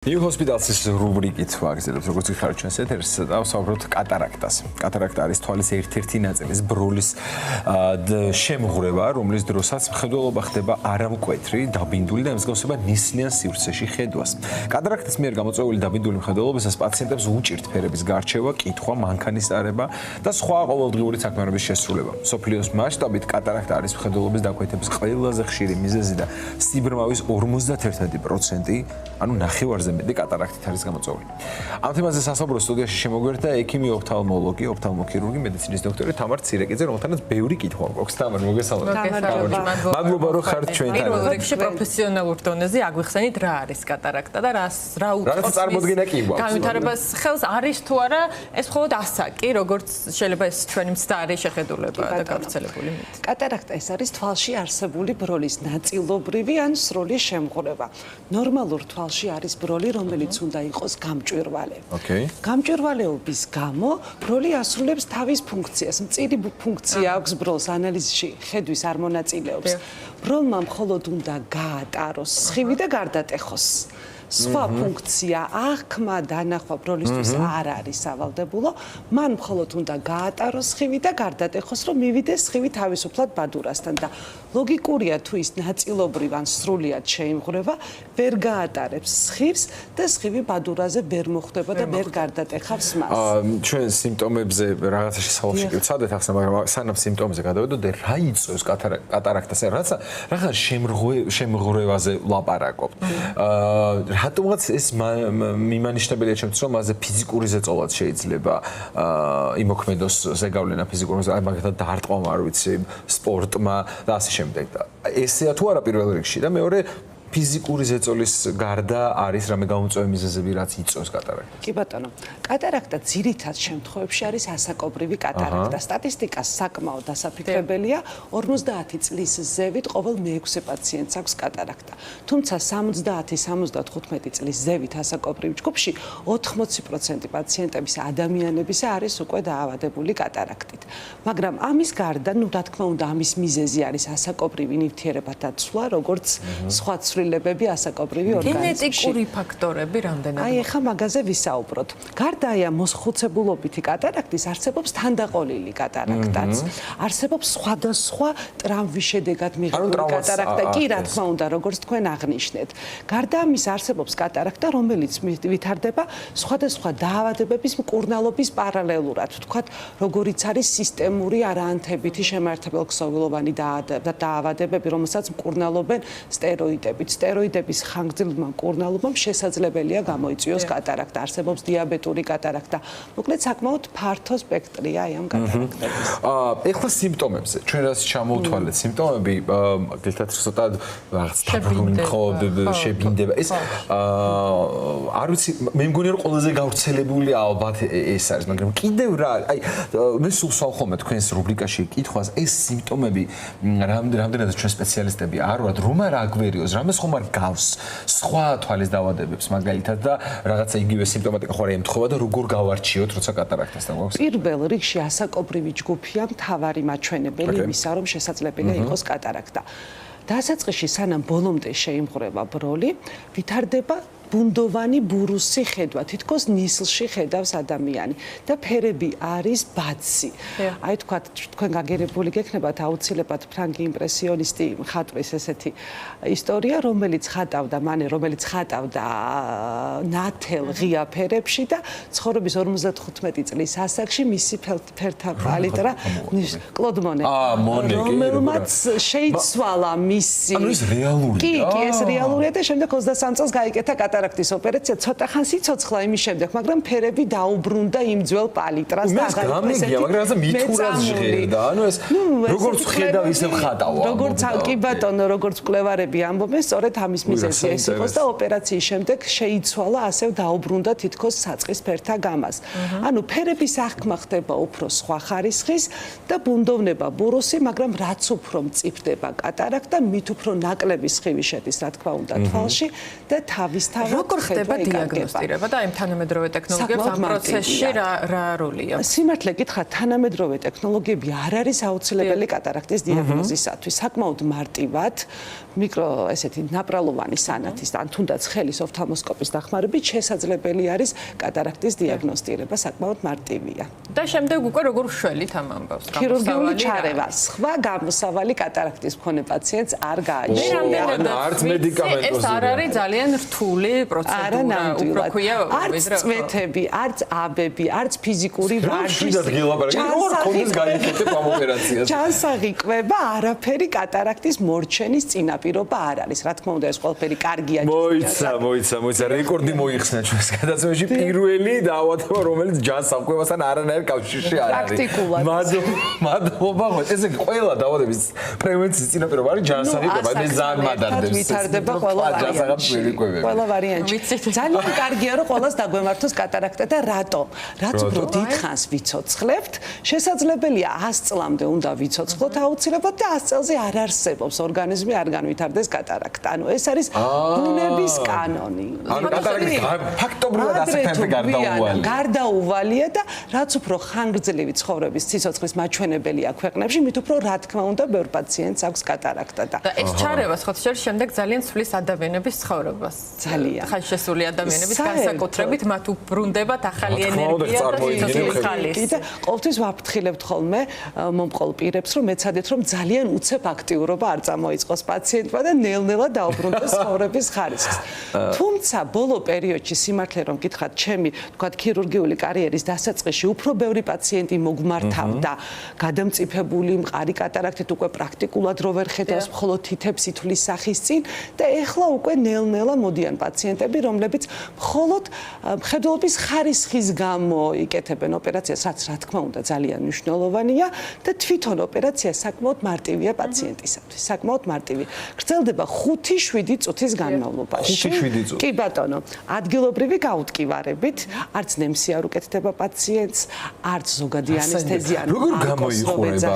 New Hospitals-ის რუბრიკით ვაგრძელებთ, როგორც გიხარით ჩვენს ეთერს, დავსაუბროთ კატარაქტას. კატარაქტა არის თვალის ერთ-ერთი ნაწილის ბროლის შემღვრევა, რომლის დროსაც მხედველობა ხდება არამკვეთრი, დაბინდული და ემსგავსება ნისლიან სივრცეში ხედვას. კატარაქტის მიერ გამოწვეული დაბინდული მხედველობისას პაციენტებს უჭირთ ფერების გარჩევა, კითხვა, მანქანის ტარება და სხვა ყოველდღიური საქმიანობის შესრულება. მსოფლიოს მასშტაბით კატარაქტა არის მხედველობის დაქვეითების ყველაზე ხშირი მიზეზი და სიბრმავის 51%, ანუ ნახევარზე მეტი კატარაქტით არის გამოწვეული. ამ თემაზე სასაუბრო სტუდიაში შემოგვერთა ექიმი ოფთალმოლოგი, ოფთალმოქირურგი, მედიცინის დოქტორი თამარ ცირეკიძე, რომელთანაც ბევრი კითხვა გვაქვს. თამარ, მოგესალმებით. მადლობა, რომ ხართ ჩვენთან. პირველ რიგში პროფესიონალურ დონეზე აგვიხსენით რა არის კატარაქტა და რა უწყობს წარმოდგენა კი გვაქვს. განვითარებას ხელს არის თუ არა, ეს მხოლოდ ასაკი, როგორც შეიძლება ეს ჩვენი მცდარი შეხედულება და გავრცელებული მით. კატარაქტა ეს არის თვალში არსებული ბროლის ნაწილობრივი ან სრული შემღვრევა. ნორმალურ თვალში არის ბროლი, რომელიც უნდა იყოს გამჭვირვალე. გამჭვირვალეობის გამო ბროლი ასრულებს თავის ფუნქციას. მწირი ფუნქცია აქვს ბროლს ანალიზში, ხედვის არ მონაწილეობს. ბროლმა მხოლოდ უნდა გაატაროს სხივი და გარდატეხოს. სხვა ფუნქცია აღქმა დანახვა ბროლისთვის არ არის სავალდებულო, მან მხოლოდ უნდა გაატაროს სხივი და გარდატეხოს, რომ მივიდეს სხივი თავისუფლად ბადურასთან და ლოგიკურია თუ ის ნაწილობრივ ან სრულიად შეიმღვრევა, ვერ გაატარებს სხივს და სხივი ბადურაზე ვერ მოხვდება და ვერ გარდატეხავს მას. ჩვენ სიმპტომებზე რაღაცაში საუბარში ვცადეთ ახლა, მაგრამ სანამ სიმპტომებზე გადავედოთ, რა იწვევს კატარაქტას? რაღაც შემღვრევაზე ვლაპარაკობთ. რატომაც ეს მიმანიშნებელია ჩემთვის, რომ მასზე ფიზიკური ზეწოლაც შეიძლება იმოქმედოს ზეგავლენა ფიზიკური, აი მაგალითად დარტყმამ არ ვიცი, სპორტმა და ასე შემდეგ. ესეა თუ არა პირველ რიგში და მეორე ფიზიკური ზეწოლის გარდა არის რამე გამოწვევი მიზეზები, რაც იწვევს კატარაქტას? კი ბატონო, კატარაქტა ძირითად შემთხვევებში არის ასაკობრივი კატარაქტა. სტატისტიკას საკმაოდ დასაფიქრებელია, 50 წლის ზევით ყოველ მე-6 პაციენტს აქვს კატარაქტა. თუმცა 70-75 წლის ზევით ასაკობრივ ჯგუფში 80% პაციენტების ადამიანებისა არის უკვე დაავადებული კატარაქტით. მაგრამ ამის გარდა, რა თქმა უნდა, ამის მიზეზი არის ასაკობრივი ნივთიერებათა ცვლა, როგორც სხვა ცვლილებები ასაკობრივი ორგანიზმში. გენეტიკური ფაქტორები რამდენად? აი, ახლა მაგაზე ვისაუბროთ. გარდა აი ამ მოსხუცებულობითი კატარაქტის არსებობს თანდაყოლილი კატარაქტაც. არსებობს სხვადასხვა ტრამვის შედეგად მიღებული კატარაქტა. კი, რა თქმა უნდა, როგორც თქვენ აღნიშნეთ. გარდა ამის არსებობს კატარაქტა, რომელიც ვითარდება სხვადასხვა დაავადებების მკურნალობის პარალელურად. ვთქვათ, როგორიც არის სისტემური არაანთებითი შემართებელქსოვილოვანი დაავადებები, რომელსაც მკურნალობენ სტეროიდებით. სტეროიდების ხანგრძლივმა მკურნალობამ შესაძლებელია გამოიწვიოს კატარაქტა. არსებობს დიაბეტური კატარაქტა. მოკლედ საკმაოდ ფართო სპექტრია ამ კატარაქტების. ეხლა სიმპტომებზე. ჩვენ რაც ჩამოვთვალეთ, სიმპტომები გითხრათ ცოტა რაღაც დაბრუნება, შებინდება. ეს არ ვიცი, მე მგონი რომ ყველაზე გავრცელებული ალბათ ეს არის, მაგრამ კიდევ რა, აი მე სულ სვავ თქვენს რუბრიკაში კითხვას, ეს სიმპტომები რამდენადაც ჩვენ სპეციალისტები არ ვართ, რომ არ აგვერიოს, რამეს ხომ არ გავს სხვა თვალის დაავადებებს მაგალითად და რაღაცა იგივე სიმპტომატიკა ხო არ ემთხვევა და როგორ გავარჩიოთ, როცა კატარაქტასთან გვაქვს? პირველ რიგში ასაკობრივი ჯგუფია მთავარი მაჩვენებელი იმისა, რომ შესაძლებელია იყოს კატარაქტა. დასაწყისში სანამ ბოლომდე შეიმღვრევა ბროლი, ვითარდება ბუნდოვანი ბურუსი ხედვა, თითქოს ნისლში ხედავს ადამიანი და ფერები არის ბაცი. აი თქვათ, თქვენ გაგერებული გექნებათ აუცილებლად ფრანგი იმპრესიონისტი მხატვრის ესეთი ისტორია, რომელიც ხატავდა ნათელ ღია ფერებში და ცხოვრების 55 წლის ასაკში მისი ფერთა პალიტრა კლოდ მონე, რომელმაც შეიცვალა მისი. ანუ ეს რეალურია. კი, ეს რეალურია და შემდეგ 23 წელს გაიკეთა კატარაქტის ოპერაცია, ცოტა ხანს იცოცხლა იმის შემდეგ, მაგრამ ფერები დაუბრუნდა იმ ძველ პალიტრას და გამიგია, მაგრამ ასე მითურად ჟღერდა. ანუ ეს როგორც ხედავ, ისე ხატავა. როგორც კი ბატონო, როგორც მკვლევარები ამბობენ, სწორედ ამის მიზეზი ეს იყოს და ოპერაციის შემდეგ შეიცვალა, ასე დაუბრუნდა თითქოს საწყის ფერთა გამას. ანუ ფერების აღქმა ხდება უფრო სხვა ხარისხის და ბუნდოვნება ბურუსი, მაგრამ რაც უფრო მწიფდება კატარაქტა, მით უფრო ნაკლები სხივი შედის, რა თქმა უნდა, თვალში და თავისთავად როგორ ხდება დიაგნოსტირება და იმ თანამედროვე ტექნოლოგიებს ამ პროცესში რა როლი აქვს? სიმართლე გითხრათ, თანამედროვე ტექნოლოგიები არ არის აუცილებელი კატარაქტის დიაგნოზისათვის. საკმაოდ მარტივად, ესეთი ნაპრალოვანი სანათის ან თუნდაც ხელის ოფთალმოსკოპის დახმარებით მოწყობილობით შესაძლებელი არის კატარაქტის დიაგნოსტირება, საკმაოდ მარტივია. და შემდეგ უკვე როგორ ვშველით ამ ამბავს? ქირურგიული ჩარევა, სხვა გამოსავალი კატარაქტის მქონე პაციენტს არ გააჩნია. არც მედიკამენტოზი. ეს არ არის ძალიან რთული პროცედურა, უფრო ქვია არც წვეთები, არც აბები, არც ფიზიკური ვარჯიში. ჩანსაღი კვება, არაფერი კატარაქტის მორჩენის წინაპირობა არ არის. რა თქმა უნდა, ეს ყველაფერი კარგია. მოიცა, რეკორდი მოიხსნა ჩვენს გადაცემაში პირველი დაავადება, რომელიც ჯანსაღკვებასთან არანაირ კავშირში არ არის. პრაქტიკულად. მადლობა, ესე ყველა დაავადების პრევენციის წინაპირობა არის ჯანსაღი კვება. მე ძალიან მადარდებს. ვითარდება ყველა ვარიანტი. ძალიან კარგია, რომ ყველას დაგვემართოს კატარაქტა და რატომ? რაც უფრო დიდხანს ვიცოცხლებთ, შესაძლებელია 100 წლამდე უნდა ვიცოცხლოთ აუცილებლად და 100 წელზე არ არსებობს ორგანიზმი არ განვითარდეს კატარაქტა. ანუ ეს არის ბუნების კანონი. ანუ კატარაქტი ფაქტობრივად ასეთამდე გარდაუვალია და რაც უფრო ხანგრძლივი ცხოვრების სიცოცხლის მაჩვენებელია ქვეყნებში, მით უფრო რა თქმა უნდა ბევრ პაციენტს აქვს კატარაქტა და ეს ჩარევა ხოთშორ შემდეგ ძალიან ცვლის ადამიანების ცხოვრებას. ძალიან ხალხშესული ადამიანების განსაკუთრებით მათ უბრუნდებათ ახალი ენერგია და სიცოცხლის ხალის. და ყოველთვის ვაფრთხილებთ ხოლმე მომყოლ პირებს, რომ ეცადეთ, რომ ძალიან უცებ აქტიურობა არ წამოიწყოს პაციენტმა და ნელ-ნელა დაუბრუნდეს ცხოვრების ხარისხს. თუმცა ბოლო პერიოდში სიმართლე რომ გითხრათ, ჩემი თქვათ ქირურგიული კარიერის დასაწყისში უფრო ბევრი პაციენტი მოგმართავდა გადამწიფებული მყარი კატარაქტით უკვე პრაქტიკულად რო ვერ ხედავს მხოლოდ თითებს ითვლის სახის წინ და ეხლა უკვე ნელ-ნელა მოდიან პაციენტები, რომლებიც მხოლოდ მხედველობის ხარისხის გამო იკეთებენ ოპერაციას, რაც რა თქმა უნდა ძალიან მნიშვნელოვანია და თვითონ ოპერაცია საკმაოდ მარტივია პაციენტისათვის, საკმაოდ მარტივი. გრძელდება 5-7 წუთის განმავლობაში. 5-7 წუთი. კი ბატონო, ადგილობრივი გაუტკივარებით, არც ნემსი არ უკეთდება პაციენტს, არც ზოგადი ანესთეზია. როგორ გამოიყურება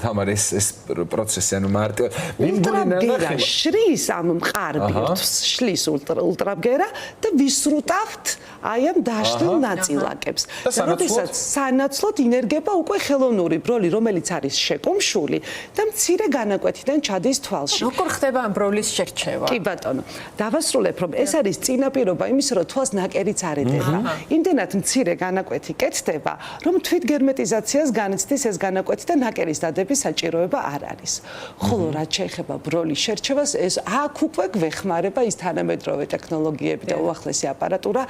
თამარ ეს პროცესი, ანუ მარტივად მინდორინა შრის ამ მყარ ბირთვს შლის ულტრაბგერა და ვისრუტავთ აი ამ დაშლილ ნაწილაკებს. როდესაც სანაცვლოდ ინერგება უკვე ხელოვნური ბროლი, რომელიც არის შეკუმშული და მცირე განაკვეთიდან ჩადის თვალში. როგორ ხდება ამ ბროლის შერჩევა? კი ბატონო, დავასრულებ, რომ ეს არის წინაპირობა იმის, რომ თვალს ნაკერიც არ ეტება. იმდენად მცირე განაკვეთი კეთდება, რომ თვითგერმეტიზაციას განიცდის ეს განაკვეთი და ნაკერის დადების საჭიროება არ არის. ხოლო რაც შეეხება ბროლის შერჩევას, ეს აქ უკვე გვეხმარება ის თანამედროვე ტექნოლოგიები და უახლესი აპარატურა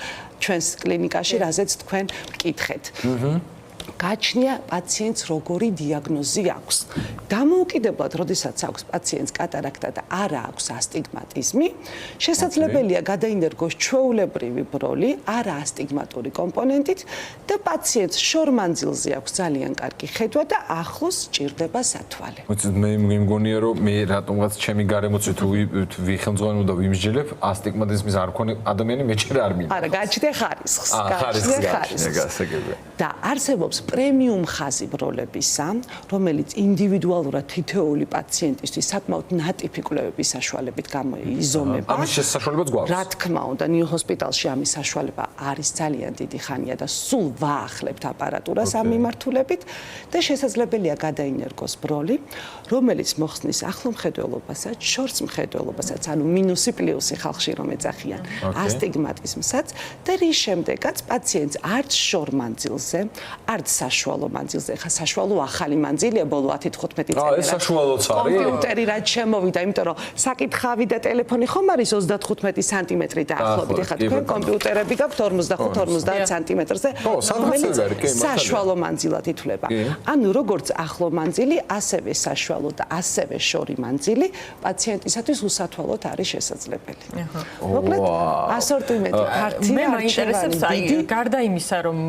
ჩვენს კლინიკაში, რაზეც თქვენ მკითხეთ. გაჩნია პაციენტს როგორი დიაგნოზი აქვს. დამოუკიდებლად, როდესაც აქვს პაციენტს კატარაქტა და არა აქვს ასტიგმატიზმი, შესაძლებელია გადაინერგოს ჩვეულებრივი ბროლი, არა ასტიგმატური კომპონენტით და პაციენტს შორმანძილზე აქვს ძალიან კარგი ხედვა და ახლოს სჭირდება სათვალე. მე მგონია, რომ მე რატომღაც ჩემი გარემოც თუ ვიხელმძღვანო და ვიმსჯელებ, ასტიგმატიზმის არ მქონე ადამიანი მეჩერე არ მინდა. არა, გაჩნდა ხარისხს. და არსებობს პრემიუმ ხაზი ბროლებისა, რომელიც ინდივიდუალურად თითოეული პაციენტისთვის საკმაოდ ნატიფი კვლევების საშუალებით გამოიზომება. ამის შესაძლებელიც გვაქვს. რა თქმა უნდა, ნიუ ჰოსპიტალში ამის საშუალება არის ძალიან დიდი ხანია და სულ ვაახლებთ აპარატურას ამ მიმართულებით და შესაძლებელია გადაინერგოს ბროლი, რომელიც მოხსნის ახლო მხედველობასაც, შორს მხედველობასაც, ანუ მინუსი პლუსი ხალხში რომ ეძახიან, ასტიგმატიზმსაც და რის შემდეგაც პაციენტს არც შორ მანძილზე, არც საშუალო მანძილზე, ხა საშუალო ახალი მანძილია ბოლო 10-15 წელი. ეს საშუალოც არის. კომპიუტერი რაც შემოვიდა, იმიტომ რომ საკითხავი და ტელეფონი ხომ არის 35 სანტიმეტრი დაახლოებით. ხა თქვენ კომპიუტერები გაქვთ 45-50 სანტიმეტრზე, რომელიც საშუალო მანძილად ითვლება. ანუ როგორც ახლო მანძილი, ასევე საშუალო და ასევე შორი მანძილი პაციენტისათვის უსათვალოდ არის შესაძლებელი. მოკლედ, ასორტიმენტი ფართია. მე მაინტერესებს აი გარდა იმისა, რომ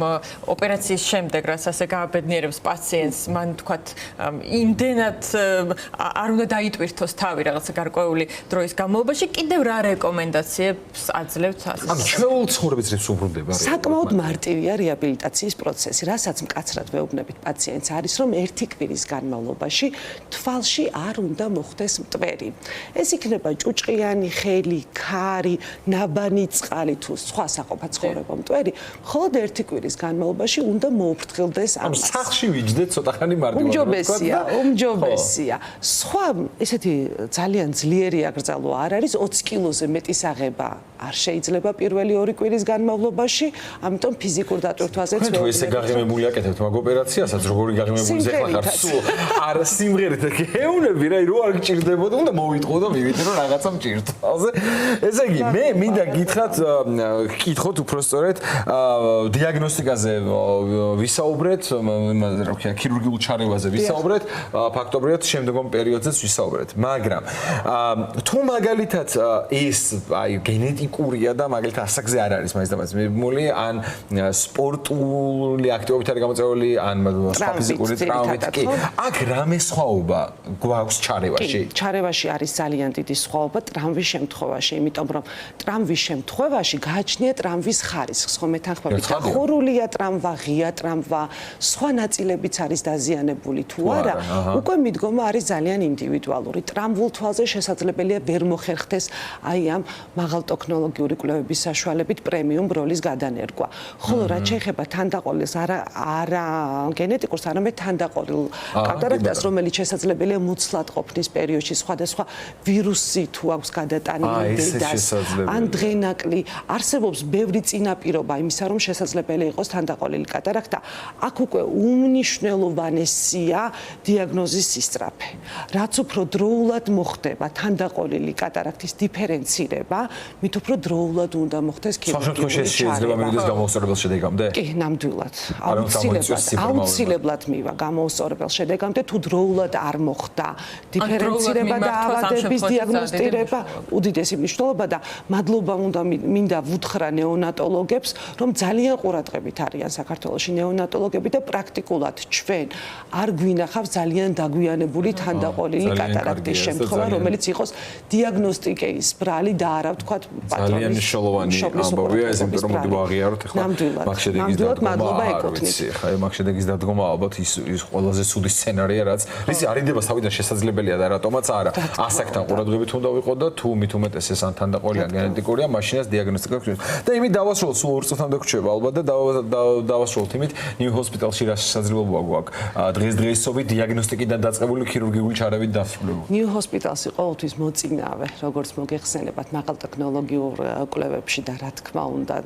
ოპერაციის შემდეგ რაც ასე გააბედნიერებს პაციენტს, მან თქვათ იმდენად არ უნდა დაიტვირთოს თავი რაღაცა გარკვეული დროის განმავლობაში, კიდევ რა რეკომენდაციებს აძლევთ ასე? ანუ ჩვეულ ცხოვრების რებს უბრუნდება? საკმაოდ მარტივია რეაბილიტაციის პროცესი, რასაც მკაცრად ვეუბნებით პაციენტს არის, რომ ერთი კვირის განმავლობაში თვალში არ უნდა მოხდეს მტვერი. ეს იქნება ჭუჭყიანი ხელი, ქარი, ნაბანი წყალი თუ სხვა საყოფაცხოვრებო მტვერი, მხოლოდ ერთი კვირის განმავლობაში უნდა მოუფრთხილდეს გაფრთხილდეს ამას. სახში ვიჯდეთ ცოტა ხანი მარტივად. უმჯობესია. სხვა ესეთი ძალიან ძლიერი აკრძალვა არ არის 20 კილოზე მეტი საღება არ შეიძლება პირველი 2 კვირის განმავლობაში, ამიტომ ფიზიკურ დატვირთვაზეც თუ ესე გაღიმებული აკეთებთ მაგ ოპერაციასაც, როგორი გაღიმებული ზეხლა ხარ სულ არ სიმღერით გეუნები რა, რო არ გჭირდებოდა, უნდა მოვიტყო და მივიდე რომ რაღაცა მჭირდა. ესე იგი, მე მინდა გითხრათ, გკითხოთ უпростоრეთ დიაგნოსტიკაზე ვისაუბრეთ, იმაზე რა ვქია, ქირურგიულ ჩარევაზე ვისაუბრეთ, ფაქტობრივად შემდგომ პერიოდზეც ვისაუბრეთ. მაგრამ თუ მაგალითად ის აი გენეტიკურია და მაგალითად ასაკზე არ არის მაინც და მაინც მიბმული, ან სპორტული აქტივობით არის გამოწვეული, ან სხვა ფიზიკური ტრავმით კი. აქ რამე სხვაობა გვაქვს ჩარევაში? ჩარევაში არის ძალიან დიდი სხვაობა ტრამვის შემთხვევაში, იმიტომ რომ ტრამვის შემთხვევაში გააჩნია ტრამვის ხარისხს, ხო მეთანხმებით, ხორულია ტრამვა, ღია ტრამვა, სხვა ნაწილებიც არის დაზიანებული თუ არა, უკვე მიდგომა არის ძალიან ინდივიდუალური. ტრამვულ თვალზე შესაძლებელია ვერ მოხერხდეს აი ამ მაღალტექნოლოგიური კვლევების საშუალებით პრემიუმ ბროლის გადანერგვა. ხოლო რაც შეეხება თანდაყოლილს არა გენეტიკურს, არამედ თანდაყოლილ კატარაქტას, რომელიც შესაძლებელია მუცლად ყოფნის პერიოდში სხვადასხვა ვირუსი თუ აქვს გადატანილი დედას, ან დღენაკლი, არსებობს ბევრი წინაპირობა იმისა, რომ შესაძლებელია იყოს თანდაყოლილი კატარაქტა. აქ უკვე უმნიშვნელოვანესია დიაგნოზის სისწრაფე. რაც უფრო დროულად მოხდება თანდაყოლილი კატარაქტის დიფერენცირება, მით უფრო დროულად უნდა მოხდეს ქირურგიული ჩარევა. შეიძლება მივიდეს გამოუსწორებელ შედეგამდე? კი, ნამდვილად. აუცილებლად მივა გამოუსწორებელ შედეგამდე, თუ დროულად არ მოხდა დიფერენცირება და ავადების დიაგნოსტირება, უდიდესი მნიშვნელობა და მადლობა უნდა მინდა ვუთხრა ნეონატოლოგებს, რომ ძალიან ყურადღებით არიან საქართველოში ნეონატოლოგები და პრაქტიკულად ჩვენ არ გვინახავს ძალიან დაგვიანებული თანდაყოლილი კატარაქტის შემთხვევა, რომელიც იყოს დიაგნოსტიკის ბრალი და არა ვთქვათ პათოლოგიის. ძალიან მნიშვნელოვანი ამბავია ეს, იმიტომ რომ მოდი ვაღიაროთ ახლა მაგ შედეგის დადგომა. ხა მაგ შედეგის დადგომა ალბათ ის ყველაზე ცუდი სცენარია, რაც არიდება თავიდან შესაძლებელია და რატომაც არა. ასაკთან ყურადღებით უნდა ვიყოთ და თუ მით უმეტეს ეს ან თანდაყოლილი ან გენეტიკურია, მაშინაც დიაგნოსტიკა გვქონდეს. და იმით დავასრულოთ, სულ 2 წუთამდე გვჩვევა ალბათ და დავასრულოთ იმით, ნიუ ჰოსპიტალში რა შესაძლებლობა გვაქვს დღესდღეობით დიაგნოსტიკიდან დაწყებული ქირურგიული ჩარევით დასრულებული. ნიუ ჰოსპიტალსი ყოველთვის მოწინავე, როგორც მოგეხსენებათ მაღალტექნოლოგიურ კვლევებში და რა თქმა უნდა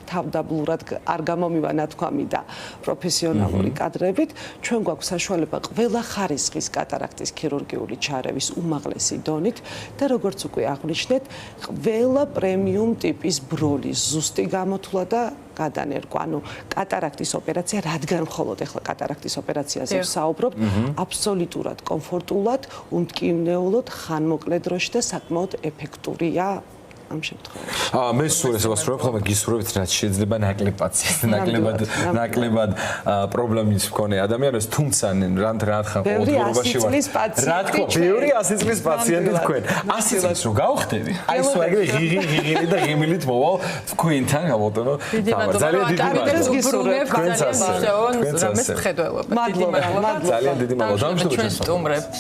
თავდაბლურად არ გამომივა ნათქვამი და პროფესიონალური კადრებით, ჩვენ გვაქვს საშუალება ყველა ხარისხის კატარაქტის ქირურგიული ჩარევის უმაღლესი დონით და როგორც უკვე აღვნიშნეთ, ყველა პრემიუმ ტიპის ბროლის ზუსტი გამოთვლა და გადანერგვა, ანუ კატარაქტის ოპერაცია, რადგან მხოლოდ ახლა კატარაქტის ოპერაციაზე ვსაუბრობთ, აბსოლუტურად კომფორტულად, უმტკივნეულოდ, ხანმოკლე დროში და საკმაოდ ეფექტურია ამ შემთხვევაში. მე სულ ეს ვასრულებ, ხოლმე გისურვებთ, რაც შეიძლება ნაკლებ პაციენტს, ნაკლებად პრობლემის მქონე ადამიანებს, თუმცა რანთქმა ყოველდღიურობაში ვარ. რა თქმა უნდა, ბევრი 100 წლის პაციენტი თქვენ. 100 წელს რო გავხდები, აი ეს ვაგრე ღირი და ღიმილით მოვალ თქვენთან გამოდონო. ძალიან დიდი მადლობა. მადლობა. ძალიან დიდი მადლობა. ჩვენ სტუმრებს